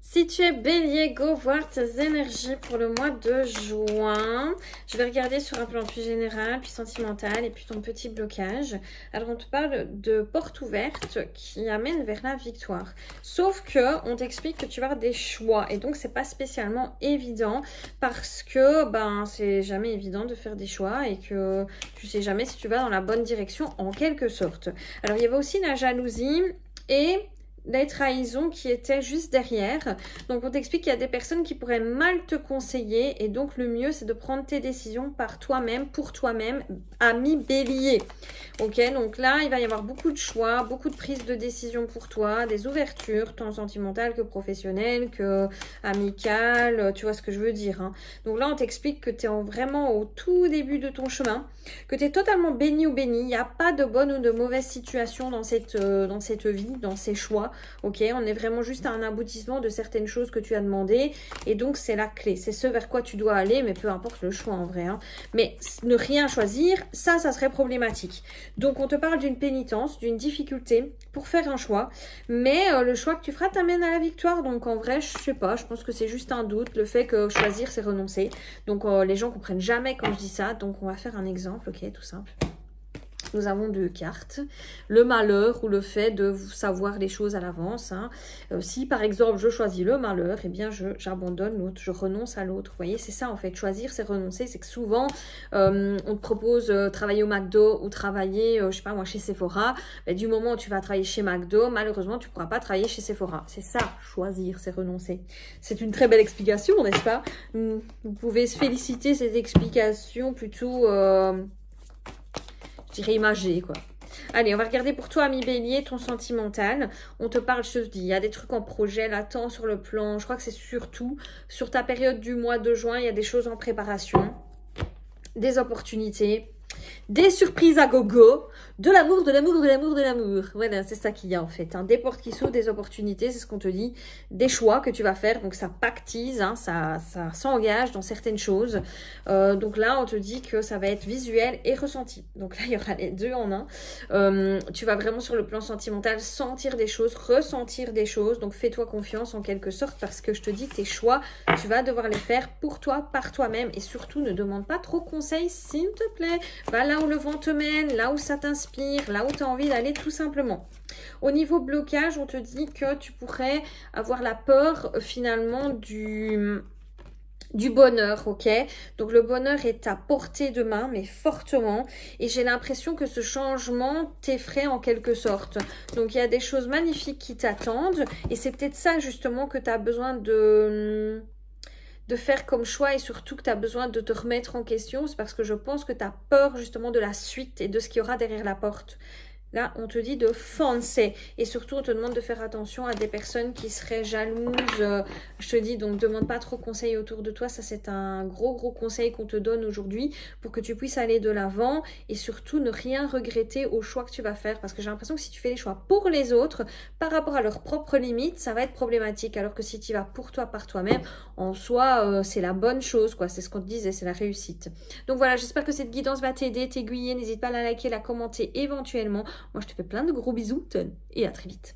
Si tu es bélier, go voir tes énergies pour le mois de juin. Je vais regarder sur un plan plus général, puis sentimental, et puis ton petit blocage. Alors, on te parle de porte ouverte qui amène vers la victoire. Sauf que on t'explique que tu vas avoir des choix. Et donc, c'est pas spécialement évident parce que c'est jamais évident de faire des choix et que tu sais jamais si tu vas dans la bonne direction en quelque sorte. Alors, il y avait aussi la jalousie et les trahisons qui étaient juste derrière. Donc, on t'explique qu'il y a des personnes qui pourraient mal te conseiller et donc le mieux, c'est de prendre tes décisions par toi-même, pour toi-même, ami bélier. Ok, donc là, il va y avoir beaucoup de choix, beaucoup de prises de décision pour toi, des ouvertures, tant sentimentales que professionnelles, que amicales, tu vois ce que je veux dire, hein. Donc là, on t'explique que tu es vraiment au tout début de ton chemin, que tu es totalement béni ou béni, il n'y a pas de bonne ou de mauvaise situation dans cette vie, dans ces choix. Ok, on est vraiment juste à un aboutissement de certaines choses que tu as demandé et donc c'est la clé, c'est ce vers quoi tu dois aller, mais peu importe le choix en vrai, hein. Mais ne rien choisir, ça serait problématique. Donc on te parle d'une pénitence, d'une difficulté pour faire un choix, mais le choix que tu feras t'amène à la victoire. Donc en vrai, je sais pas, je pense que c'est juste un doute, le fait que choisir c'est renoncer. Donc les gens comprennent jamais quand je dis ça, donc on va faire un exemple, ok, tout simple. Nous avons deux cartes, le malheur ou le fait de savoir les choses à l'avance, hein. Si par exemple je choisis le malheur, eh bien j'abandonne l'autre, je renonce à l'autre. Vous voyez, c'est ça en fait, choisir c'est renoncer. C'est que souvent on te propose travailler au McDo ou travailler, je sais pas moi, chez Sephora. Mais du moment où tu vas travailler chez McDo, malheureusement tu ne pourras pas travailler chez Sephora. C'est ça, choisir c'est renoncer. C'est une très belle explication, n'est-ce pas? Vous pouvez se féliciter, cette explication plutôt... je dirais imagé, quoi. Allez, on va regarder pour toi, ami bélier, ton sentimental. On te parle, je te dis, il y a des trucs en projet, latent sur le plan. Je crois que c'est surtout sur ta période du mois de juin, il y a des choses en préparation, des opportunités, des surprises à gogo, de l'amour, de l'amour, de l'amour, de l'amour. Voilà, c'est ça qu'il y a en fait, hein. Des portes qui s'ouvrent, des opportunités, c'est ce qu'on te dit. Des choix que tu vas faire, donc ça pactise, hein, ça s'engage dans certaines choses. Donc là, on te dit que ça va être visuel et ressenti. Donc là, il y aura les deux en un. Tu vas vraiment sur le plan sentimental sentir des choses, ressentir des choses. Donc fais-toi confiance en quelque sorte parce que je te dis que tes choix, tu vas devoir les faire pour toi, par toi-même. Et surtout, ne demande pas trop conseil, s'il te plaît. Va là où le vent te mène, là où ça t'inspire, là où tu as envie d'aller tout simplement. Au niveau blocage, on te dit que tu pourrais avoir la peur finalement du bonheur, ok? Donc le bonheur est à portée de main, mais fortement. Et j'ai l'impression que ce changement t'effraie en quelque sorte. Donc il y a des choses magnifiques qui t'attendent. Et c'est peut-être ça justement que tu as besoin de faire comme choix et surtout que tu as besoin de te remettre en question. C'est parce que je pense que tu as peur justement de la suite et de ce qu'il y aura derrière la porte. Là, on te dit de foncer. Et surtout, on te demande de faire attention à des personnes qui seraient jalouses. Je te dis, donc, ne demande pas trop conseil autour de toi. Ça, c'est un gros conseil qu'on te donne aujourd'hui pour que tu puisses aller de l'avant. Et surtout, ne rien regretter au choix que tu vas faire. Parce que j'ai l'impression que si tu fais les choix pour les autres, par rapport à leurs propres limites, ça va être problématique. Alors que si tu vas pour toi, par toi-même, en soi, c'est la bonne chose, quoi. C'est ce qu'on te disait, c'est la réussite. Donc voilà, j'espère que cette guidance va t'aider, t'aiguiller. N'hésite pas à la liker, la commenter éventuellement. Moi, je te fais plein de gros bisous et à très vite.